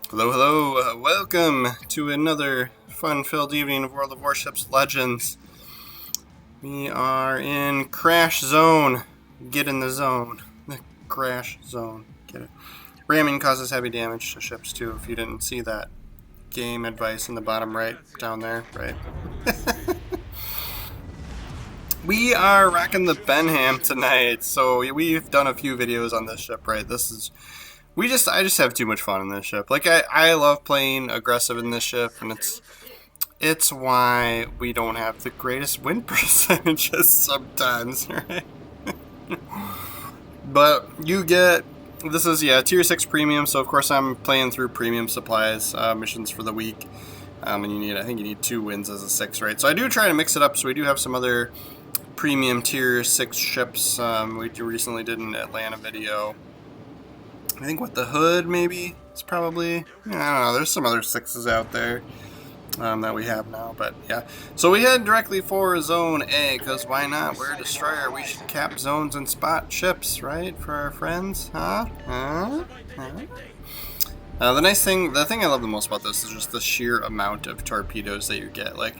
Hello, hello, welcome to another fun-filled evening of World of Warships Legends. We are in Crash Zone. Get in the zone. The Crash Zone. Get it. Ramming causes heavy damage to ships too, if you didn't see that game advice in the bottom right, down there, right? We are rocking the Benham tonight, so we've done a few videos on this ship, right? I just have too much fun in this ship. Like, I love playing aggressive in this ship, and it's why we don't have the greatest win percentages sometimes, right? But you get, this is, yeah, tier 6 premium, so of course I'm playing through premium supplies, missions for the week, and I think you need 2 wins as a 6, right? So I do try to mix it up, so we do have some other premium tier 6 ships. We recently did an Atlanta video. I think with the hood, maybe, it's probably, I don't know, there's some other 6s out there that we have now, but yeah. So we head directly for Zone A, because why not? We're a destroyer. We should cap zones and spot ships, right, for our friends, huh? The thing I love the most about this is just the sheer amount of torpedoes that you get. Like,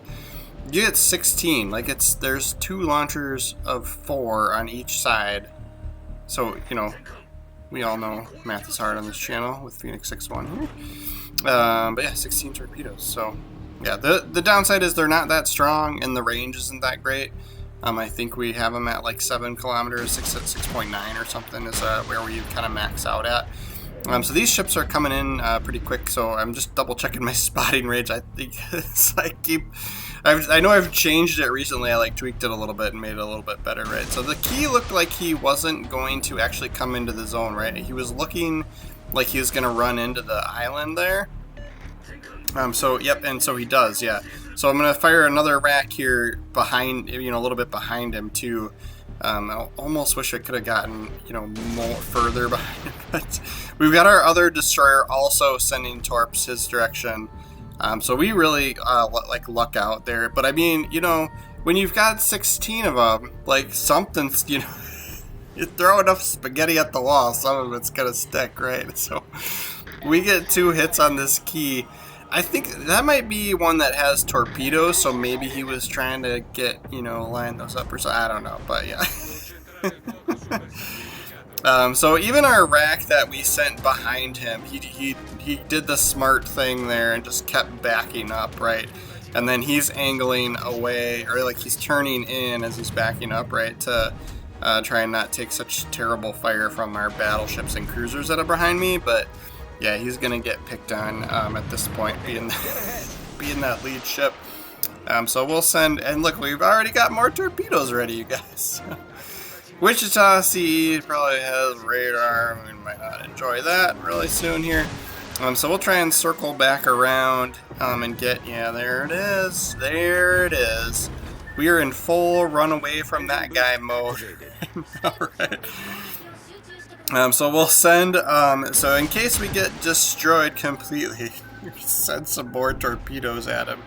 you get 16, like there's 2 launchers of 4 on each side, so, you know, we all know math is hard on this channel with Phoenix 6-1 here. But yeah, 16 torpedoes. So yeah, the downside is they're not that strong and the range isn't that great. I think we have them at like 7 kilometers, 6.9 or something is where we kind of max out at. So these ships are coming in pretty quick, so I'm just double checking my spotting range. I think I know I've changed it recently. I like tweaked it a little bit and made it a little bit better, right? So the key looked like he wasn't going to actually come into the zone, right? He was looking like he was going to run into the island there. So yep, and so he does, yeah. So I'm going to fire another rack here behind, you know, a little bit behind him too. I almost wish I could have gotten, you know, more further behind him, but we've got our other destroyer also sending torps his direction. So we really like luck out there. But I mean, you know, when you've got 16 of them, like something's, you know, you throw enough spaghetti at the wall, some of it's gonna stick, right? So we get 2 hits on this key. I think that might be one that has torpedoes, so maybe he was trying to get, you know, line those up or something. I don't know, but yeah. So even our rack that we sent behind him, he did the smart thing there and just kept backing up, right? And then he's angling away, or like he's turning in as he's backing up, right, to try and not take such terrible fire from our battleships and cruisers that are behind me. But yeah, he's gonna get picked on at this point, being that lead ship. So we'll send, and look, we've already got more torpedoes ready, you guys. Wichita CE probably has radar. We might not enjoy that really soon here. So we'll try and circle back around and get, yeah, there it is. There it is. We are in full run away from that guy mode. Alright. So we'll send, so in case we get destroyed completely, send some more torpedoes at him.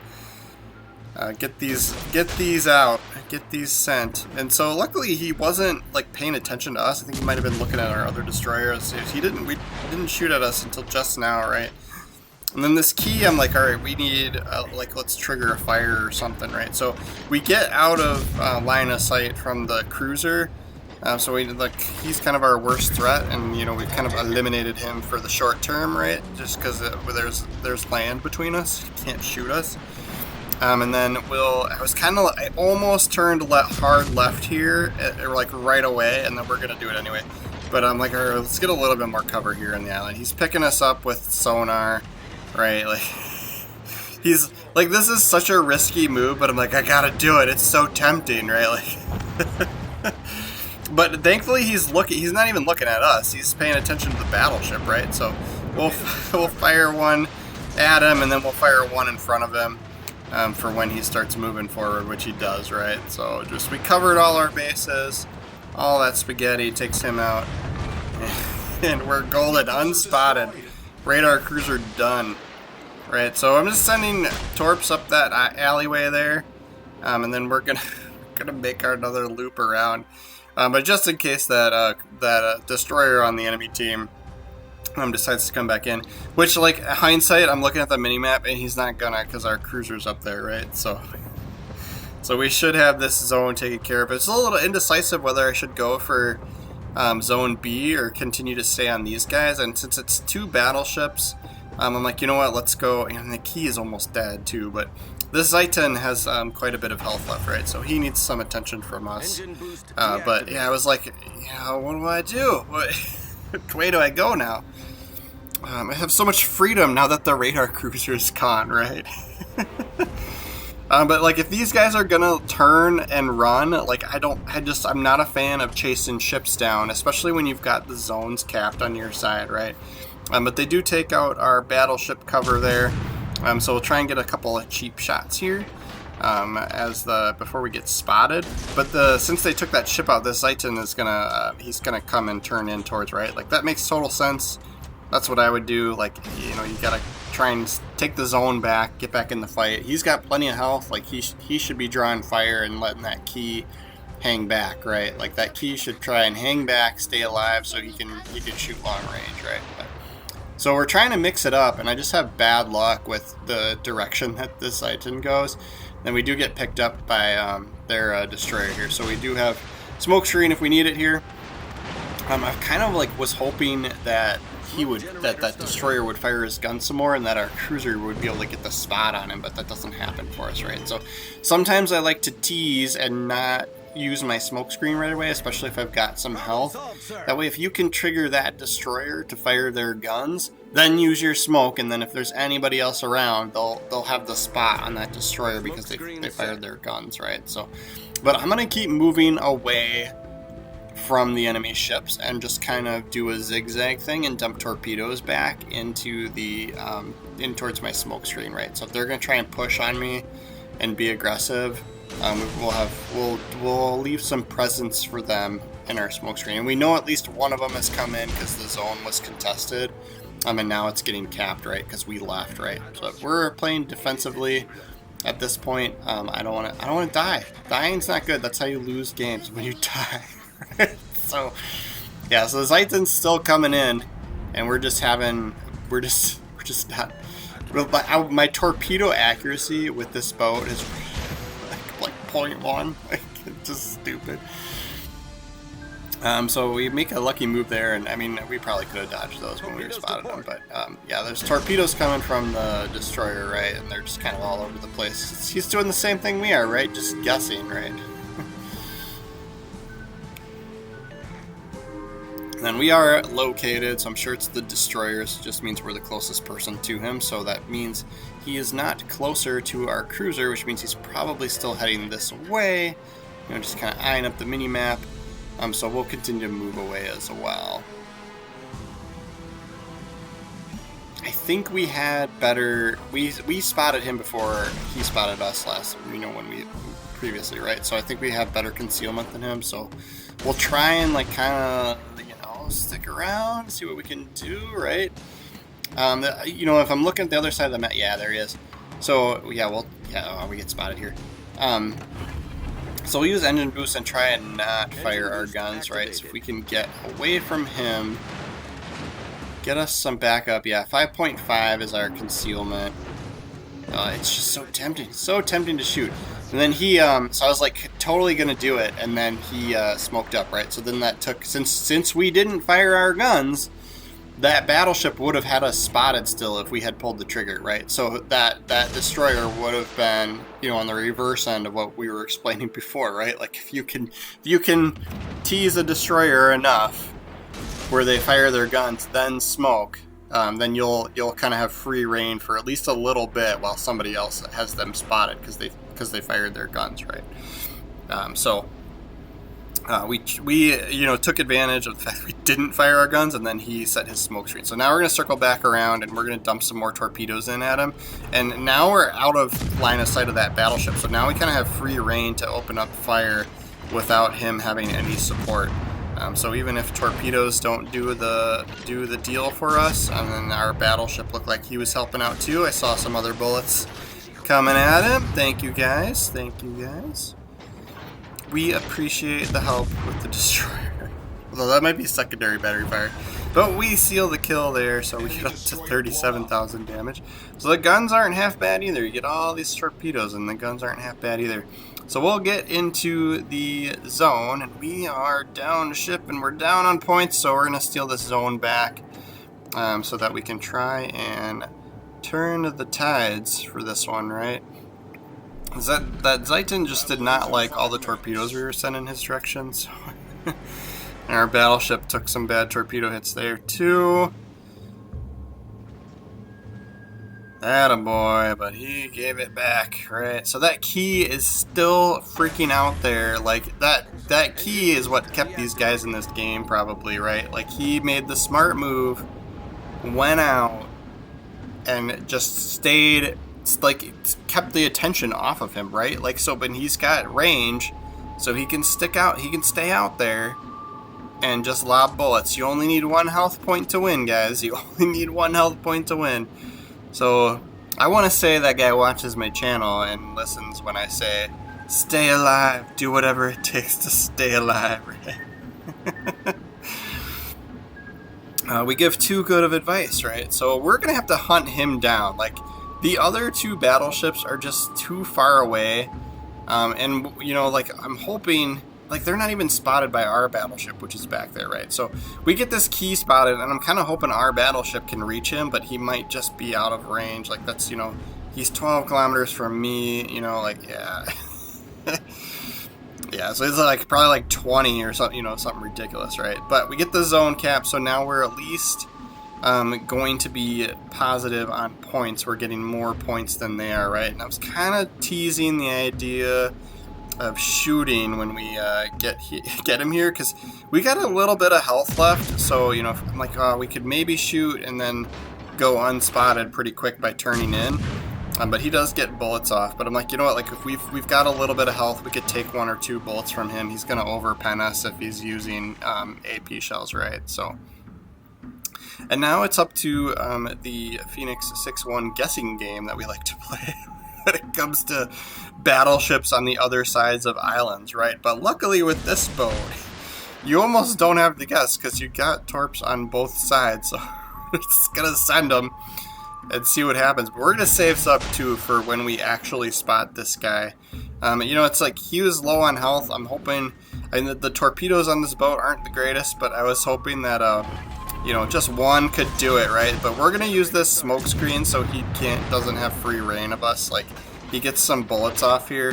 Get these out, get these sent. And so luckily he wasn't like paying attention to us. I think he might have been looking at our other destroyers. We didn't shoot at us until just now, right? And then this key, I'm like, all right, we need like, let's trigger a fire or something, right? So we get out of line of sight from the cruiser. So we like, he's kind of our worst threat, and you know, we've kind of eliminated him for the short term, right? Just because there's land between us, he can't shoot us. And then I almost turned hard left here, like right away, and then we're gonna do it anyway. But I'm like, all right, let's get a little bit more cover here in the island. He's picking us up with sonar, right? Like, he's like, this is such a risky move, but I'm like, I gotta do it. It's so tempting, right? Like. But thankfully he's not even looking at us. He's paying attention to the battleship, right? So we'll fire one at him, and then we'll fire one in front of him for when he starts moving forward, which he does, right? So we covered all our bases. All that spaghetti takes him out. And we're golden, unspotted. Radar cruiser done. Right, so I'm just sending torps up that alleyway there. And then we're gonna make another loop around. But just in case that destroyer on the enemy team decides to come back in. Which, like, hindsight, I'm looking at the mini-map, and he's not gonna, because our cruiser's up there, right? So we should have this zone taken care of. It's a little indecisive whether I should go for Zone B or continue to stay on these guys. And since it's 2 battleships, I'm like, you know what, let's go. And the key is almost dead, too, but this Zeiton has quite a bit of health left, right? So he needs some attention from us. But, yeah, I was like, what do I do? Which way do I go now? I have so much freedom now that the radar cruiser is gone, right? But like if these guys are gonna turn and run, like I'm not a fan of chasing ships down, especially when you've got the zones capped on your side, right? But they do take out our battleship cover there, so we'll try and get a couple of cheap shots here before we get spotted. But since they took that ship out, this Zeiton is he's gonna come and turn in towards, right? Like that makes total sense. That's what I would do. Like, you know, you gotta try and take the zone back, get back in the fight. He's got plenty of health. Like he should be drawing fire and letting that key hang back, right? Like that key should try and hang back, stay alive, so he can shoot long range, right? So we're trying to mix it up, and I just have bad luck with the direction that this Zeiton goes. Then we do get picked up by their destroyer here, so we do have smoke screen if we need it here. I kind of like was hoping that that destroyer would fire his gun some more and that our cruiser would be able to get the spot on him, but that doesn't happen for us, right? So sometimes I like to tease and not use my smoke screen right away, especially if I've got some health. That way, if you can trigger that destroyer to fire their guns, then use your smoke, and then if there's anybody else around, they'll have the spot on that destroyer because they fired their guns, right? So, but I'm gonna keep moving away from the enemy ships and just kind of do a zigzag thing and dump torpedoes back into in towards my smoke screen, right? So if they're gonna try and push on me and be aggressive, we'll leave some presence for them in our smoke screen. And we know at least one of them has come in because the zone was contested, and now it's getting capped, right? Because we left, right? So if we're playing defensively at this point, I don't want to die. Dying's not good. That's how you lose games, when you die. So yeah, so the Zeiton's still coming in, and we're just not. My torpedo accuracy with this boat is like 0.1. Like, it's just stupid. So we make a lucky move there, and I mean, we probably could have dodged those when we were spotted them, but yeah, there's torpedoes coming from the destroyer, right? And they're just kind of all over the place. He's doing the same thing we are, right? Just guessing, right? And we are located, so I'm sure it's the destroyers. It just means we're the closest person to him, so that means he is not closer to our cruiser, which means he's probably still heading this way. You know, just kind of eyeing up the mini-map. So we'll continue to move away as well. I think we had better... We spotted him before he spotted us previously, right? So I think we have better concealment than him, so we'll try and like kind of, stick around, see what we can do, right? If I'm looking at the other side of the map, yeah, there he is. So we get spotted here. So we'll use engine boost and try and not fire our guns, right? So if we can get away from him, get us some backup. Yeah, 5.5 is our concealment. It's just so tempting to shoot. And then he, so I was like totally gonna do it, and then he smoked up, right? So then that took, since we didn't fire our guns, that battleship would have had us spotted still if we had pulled the trigger, right? So that destroyer would have been, on the reverse end of what we were explaining before, right? Like if you can tease a destroyer enough where they fire their guns, then smoke, then you'll kind of have free reign for at least a little bit while somebody else has them spotted because they fired their guns, right? We took advantage of the fact we didn't fire our guns, and then he set his smoke screen. So now we're going to circle back around, and we're going to dump some more torpedoes in at him. And now we're out of line of sight of that battleship. So now we kind of have free reign to open up fire without him having any support. So even if torpedoes don't do the deal for us, and then our battleship looked like he was helping out too. I saw some other bullets coming at him. Thank you guys. We appreciate the help with the destroyer. Although that might be secondary battery fire. But we seal the kill there, so we get up to 37,000 damage. So the guns aren't half bad either. You get all these torpedoes, and the guns aren't half bad either. So we'll get into the zone, and we are down ship, and we're down on points, so we're going to steal this zone back so that we can try and turn the tides for this one, right? That Zeiton just did not like all the torpedoes we were sending his direction, so and our battleship took some bad torpedo hits there too. Attaboy, but he gave it back, right? So that key is still freaking out there. Like, that key is what kept these guys in this game, probably, right? Like, he made the smart move, went out, and just stayed, like, kept the attention off of him, right? Like, so, but he's got range, so he can stick out, he can stay out there and just lob bullets. You only need 1 health point to win, guys. You only need 1 health point to win. So, I want to say that guy watches my channel and listens when I say, stay alive, do whatever it takes to stay alive, right? We give too good of advice, right? So we're going to have to hunt him down. Like, the other 2 battleships are just too far away. And, you know, like, I'm hoping... Like, they're not even spotted by our battleship, which is back there, right? So we get this key spotted, and I'm kind of hoping our battleship can reach him, but he might just be out of range. Like, that's, you know, he's 12 kilometers from me, you know, like, yeah. Yeah, so it's like probably like 20 or something, you know, something ridiculous, right? But we get the zone cap, so now we're at least going to be positive on points. We're getting more points than they are, right? And I was kind of teasing the idea of shooting when we get him here, because we got a little bit of health left, so, you know, I'm like, oh, we could maybe shoot and then go unspotted pretty quick by turning in, but he does get bullets off. But I'm like, you know what, like, if we've got a little bit of health, we could take 1 or 2 bullets from him. He's gonna overpen us if he's using AP shells, right? So, and now it's up to the Phoenix 6-1 guessing game that we like to play when it comes to battleships on the other sides of islands, right? But luckily with this boat, you almost don't have to guess, because you got torps on both sides, so we're just gonna send them and see what happens. But we're gonna save some too for when we actually spot this guy. You know, it's like he was low on health. I'm hoping, and the torpedoes on this boat aren't the greatest, but I was hoping that you know, just 1 could do it, right? But we're gonna use this smoke screen so he doesn't have free reign of us. Like, he gets some bullets off here,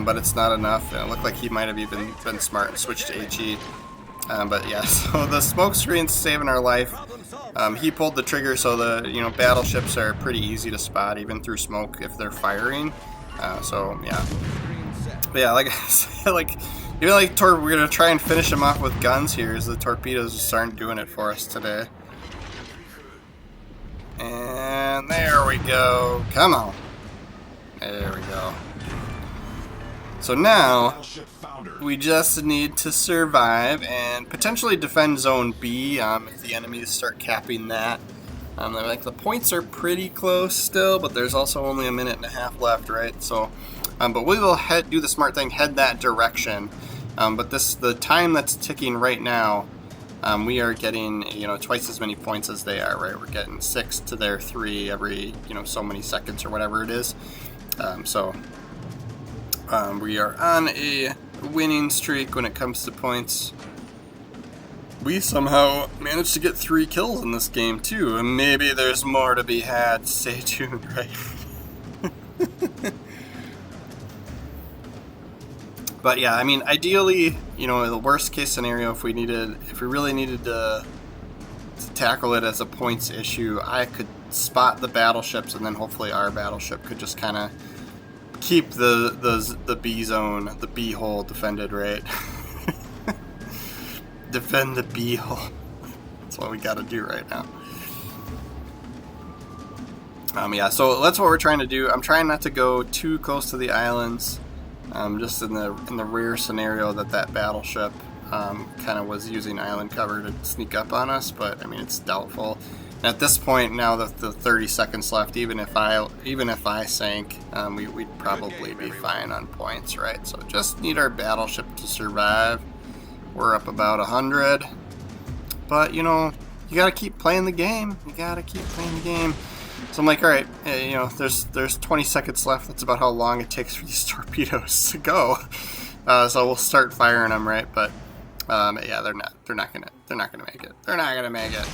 but it's not enough. And it looked like he might have even been smart and switched to HE. But yeah, so the smoke screen's saving our life. He pulled the trigger, so the, you know, battleships are pretty easy to spot even through smoke if they're firing. So yeah, but yeah, like I said, like, even like we're gonna try and finish him off with guns here, as the torpedoes just aren't doing it for us today. And there we go. Come on. There we go. So now we just need to survive and potentially defend Zone B if the enemies start capping that. Like, the points are pretty close still, but there's also only a minute and a half left, right? So, but we will do the smart thing, head that direction. But the time that's ticking right now, we are getting, you know, twice as many points as they are, right? We're getting 6 to their 3 every, you know, so many seconds or whatever it is. So we are on a winning streak when it comes to points. We somehow managed to get 3 kills in this game too, and maybe there's more to be had. Stay tuned, right? But yeah, I mean, ideally, you know, the worst case scenario, if we really needed to tackle it as a points issue, I could spot the battleships, and then hopefully our battleship could just kind of keep the B zone, the B hole defended, right? Defend the B hole. That's what we got to do right now. Yeah, so that's what we're trying to do. I'm trying not to go too close to the islands. Just in the rare scenario that battleship kind of was using island cover to sneak up on us, but I mean, it's doubtful. And at this point, now that the 30 seconds left, even if I sank, we'd probably be fine on points, right? So just need our battleship to survive. We're up about 100, but you know, you gotta keep playing the game. You gotta keep playing the game. So I'm like, all right, you know, there's 20 seconds left. That's about how long it takes for these torpedoes to go. So we'll start firing them, right? But yeah, they're not gonna make it. They're not gonna make it.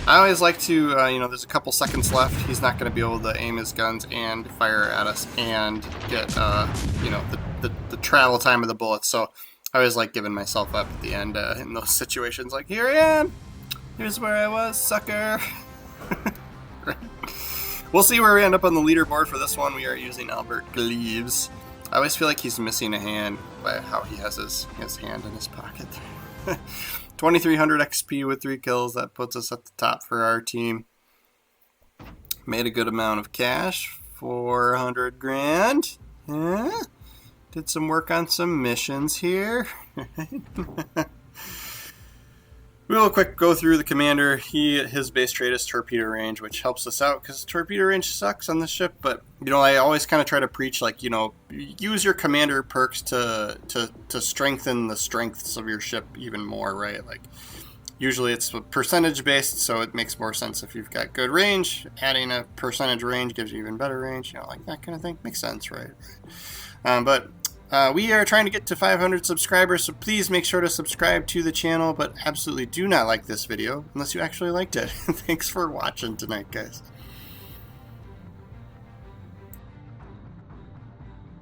I always like to, you know, there's a couple seconds left. He's not gonna be able to aim his guns and fire at us and get, you know, the travel time of the bullets. So I always like giving myself up at the end in those situations. Like, here I am. Here's where I was, sucker. We'll see where we end up on the leaderboard for this one. We are using Albert Gleaves. I always feel like he's missing a hand by how he has his hand in his pocket. 2,300 XP with 3 kills. That puts us at the top for our team. Made a good amount of cash. 400 grand. Yeah. Did some work on some missions here. Real quick go through the commander. His base trait is torpedo range, which helps us out because torpedo range sucks on this ship. But you know, I always kind of try to preach, like, you know, use your commander perks to strengthen the strengths of your ship even more, right? Like, usually it's percentage based, so it makes more sense if you've got good range. Adding a percentage range gives you even better range, you know, like that kind of thing. Makes sense, right? But we are trying to get to 500 subscribers, so please make sure to subscribe to the channel, but absolutely do not like this video unless you actually liked it. Thanks for watching tonight, guys.